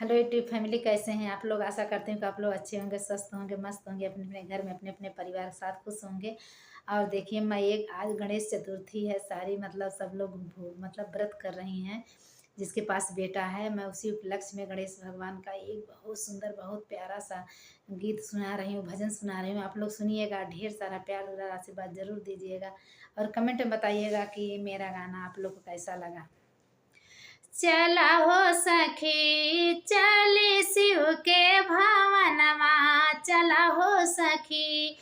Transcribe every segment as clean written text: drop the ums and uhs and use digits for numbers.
Hello YouTube family, कैसे हैं आप लोग। आशा करती हूँ कि आप लोग अच्छे होंगे, स्वस्थ होंगे, मस्त होंगे, अपने अपने घर में अपने अपने परिवार के साथ खुश होंगे। और देखिए, मैं एक आज गणेश चतुर्थी है, सारी मतलब सब लोग मतलब व्रत कर रही हैं। जिसके पास बेटा है, मैं उसी उपलक्ष्य में गणेश भगवान का एक बहुत सुंदर, बहुत प्यारा सा गीत सुना रही हूँ, भजन सुना रही हूँ। आप लोग सुनिएगा, ढेर सारा प्यार और आशीर्वाद जरूर दीजिएगा और कमेंट में बताइएगा कि मेरा गाना आप लोग को कैसा लगा। चला हो सखी चली शिव के भवनमा, चला हो सखी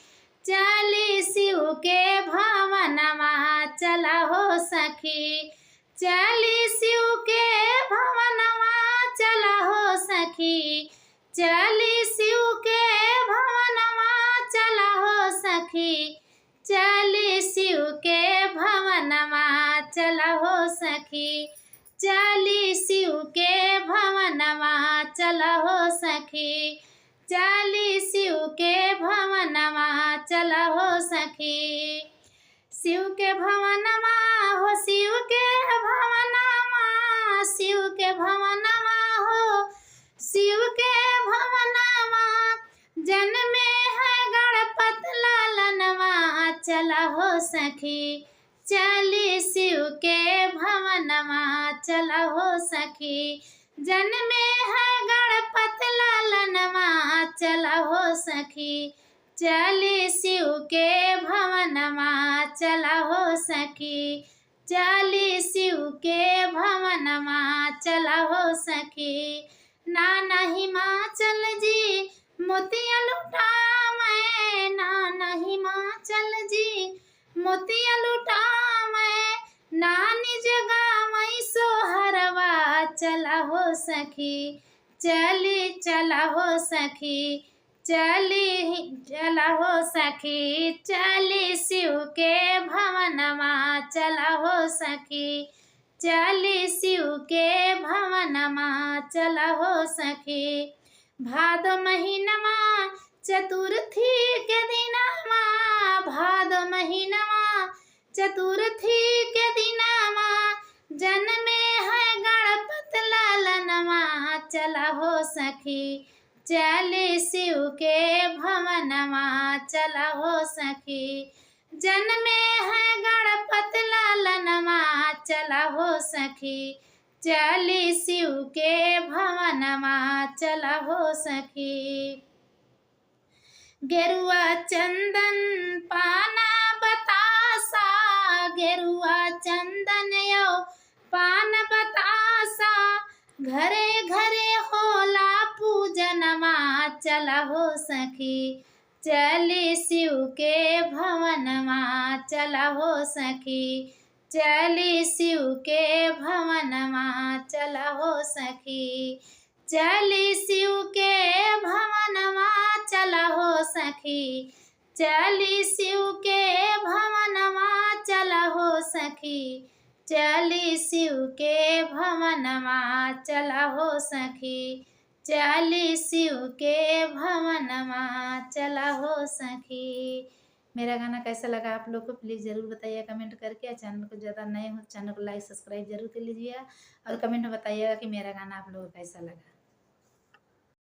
चली शिव के भवनमा, चला हो सखी चली शिव के भवनमा, चला हो सखी चली शिव के भवनमा, चला हो सखी चली शिव के भवनमा, चला हो सखी चली शिव के भवनमा, चला हो सखी चली शिव के भवनमा, चला हो सखी। शिव के भवनमा हो, शिव के भवनमा, शिव के भवनमा हो, शिव के भवनमा, जन्मे है गणपत लालनवा, चला हो सखी चली शिव के भवनमा, चला हो सखी जन्मे है गणपत लालनवा, चला हो सखी चली शिव के भवनमा, चला हो सखी चली शिव के भवनमा, चला हो सखी। नाना हिमाचल जी मोतिया लुटा मैं, नाना हिमाचल जी मोतिया लुटा मैं, नानी जगह मैं सोहरवा, चला हो सखी चली, चला हो सखी चली, चला हो सखी चली शिव के भवनमा, चला हो सखी चली शिव के भवनमा, चला हो सखी। भादो महीनमा चतुर्थी के दिनमा, भादो महीनमा चतुर्थी के दिनमा, जन्मे है गणपत लालनवा, चला हो सखी चली शिव के भवनमा, चला हो सखी जन्मे है गणपत लालनवा, चला हो सखी चली शिव के भवनमा, चला हो सखी। गेरुआ चंदन पाना बतासा, गेरुआ चंदन यो पान बतासा, घरे घरे होला पूजनमा, चला हो सखी चली शिव के भवनमा, चला हो सखी चली शिव के भवनमा, चला हो सखी चली शिव के भवनमा, चला हो सखी चली शिव के भवनमा, चला हो सखी चली शिव के भवनमा, चला हो सखी चली शिव के भवनमा, चला हो सखी। मेरा गाना कैसा लगा आप लोग को प्लीज़ ज़रूर बताइए कमेंट करके। चैनल को ज़्यादा नए हो चैनल को लाइक सब्सक्राइब जरूर कर लीजिएगा और कमेंट में बताइएगा कि मेरा गाना आप लोगों को कैसा लगा।